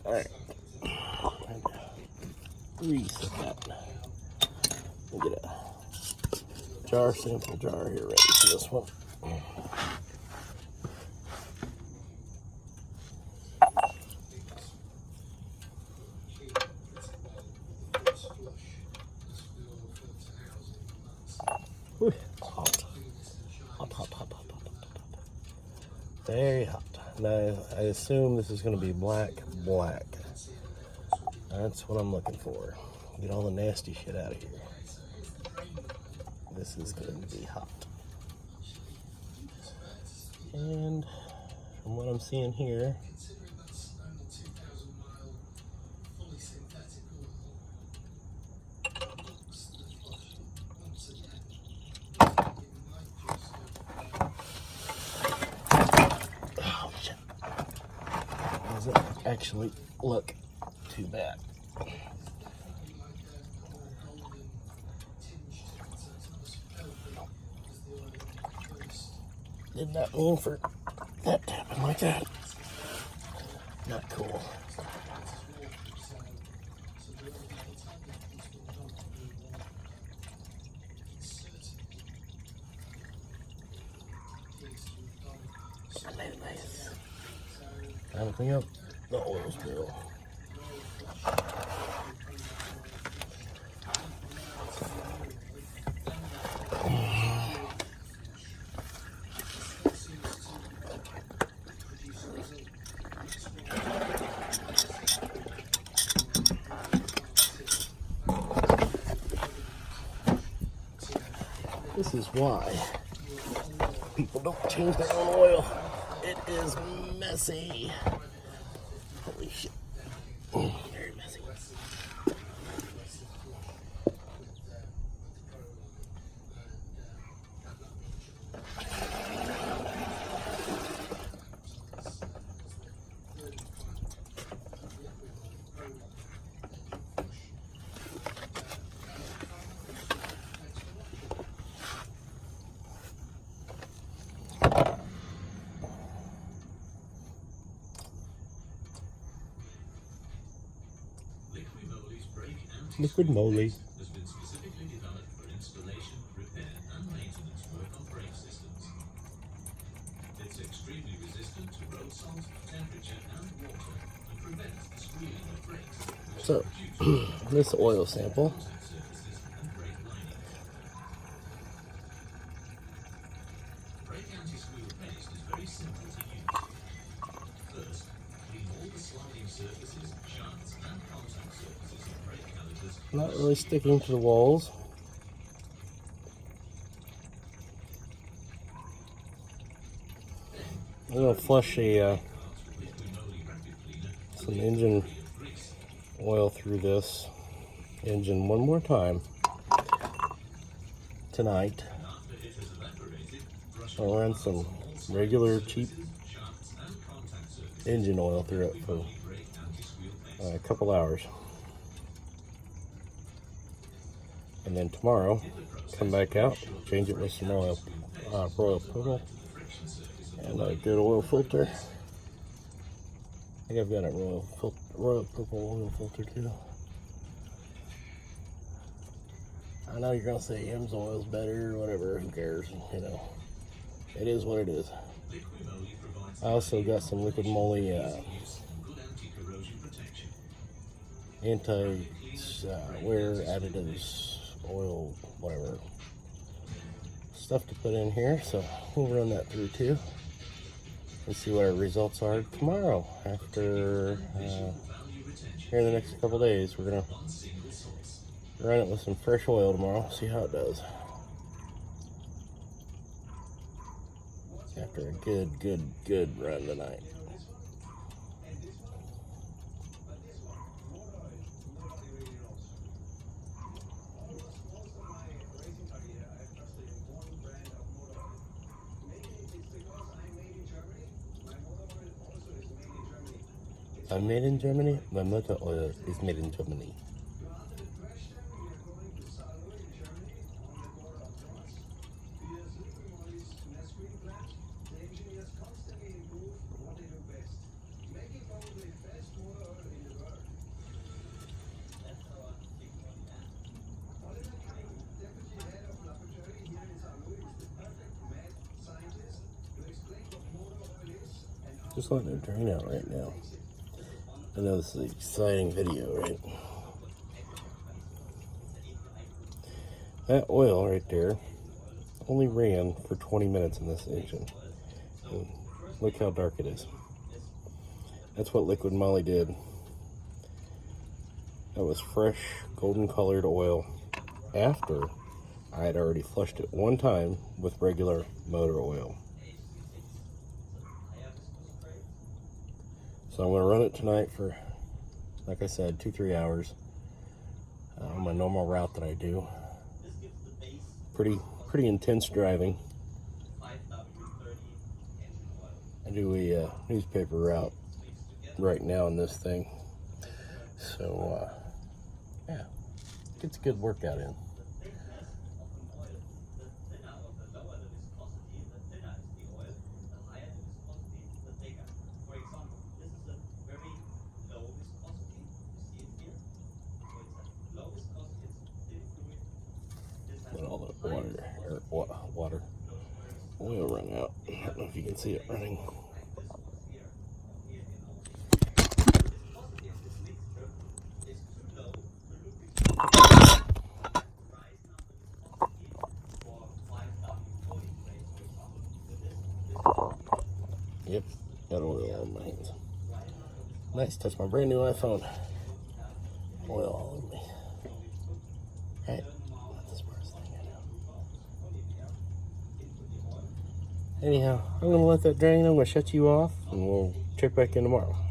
Alright. Reset that. We'll get a sample jar here ready for this one. Ooh, hot. Hot. Very hot. Now, I assume this is going to be black. That's what I'm looking for. Get all the nasty shit out of here. This is going to be hot. And from what I'm seeing here, doesn't actually look too bad. Did not mean for that to happen like that. Not cool. I made it nice. Time to clean up the oil spill. This is why people don't change their own oil. It is messy. Holy shit. Very messy. Liquid moly. Has been specifically developed for installation, repair, and maintenance work on brake systems. It's extremely resistant to road salt, temperature, and water, and prevents the squealing of brakes. So, this oil sample. Brake anti-squeal paste is very simple to use. First, clean all the sliding surfaces, shafts, and contact surfaces of brake calipers. Not really sticking to the walls. I'm going to flush some engine oil through this engine one more time tonight. I'll run some regular cheap engine oil through it for a couple hours. And then tomorrow, come back out, change it with some royal purple and a good oil filter. I think I've got a royal purple oil filter too. I know you're gonna say M's oil's better or whatever, who cares, you know. It is what it is. I also got some liquid moly anti-wear additives, oil, whatever stuff to put in here, so we'll run that through too. Let's see what our results are tomorrow. After here in the next couple days, we're gonna run it with some fresh oil tomorrow, see how it does. After a good run tonight. I'm made in Germany. My motor oil is made in Germany. Just letting it drain out right now. I know this is an exciting video, right? That oil right there only ran for 20 minutes in this engine. And look how dark it is. That's what liquid moly did. That was fresh, golden colored oil after I had already flushed it one time with regular motor oil. So I'm going to run it tonight for, like I said, 2-3 hours on my normal route that I do. Pretty intense driving. I do a newspaper route right now in this thing. So, yeah, gets a good workout in. Let all that oil run out. I don't know if you can see it running. Yep, got oil on my hands. Nice, touch my brand new iPhone. Oil all over me. Alright, not the smartest thing I know. Anyhow, I'm gonna let that drain. I'm gonna shut you off and we'll check back in tomorrow.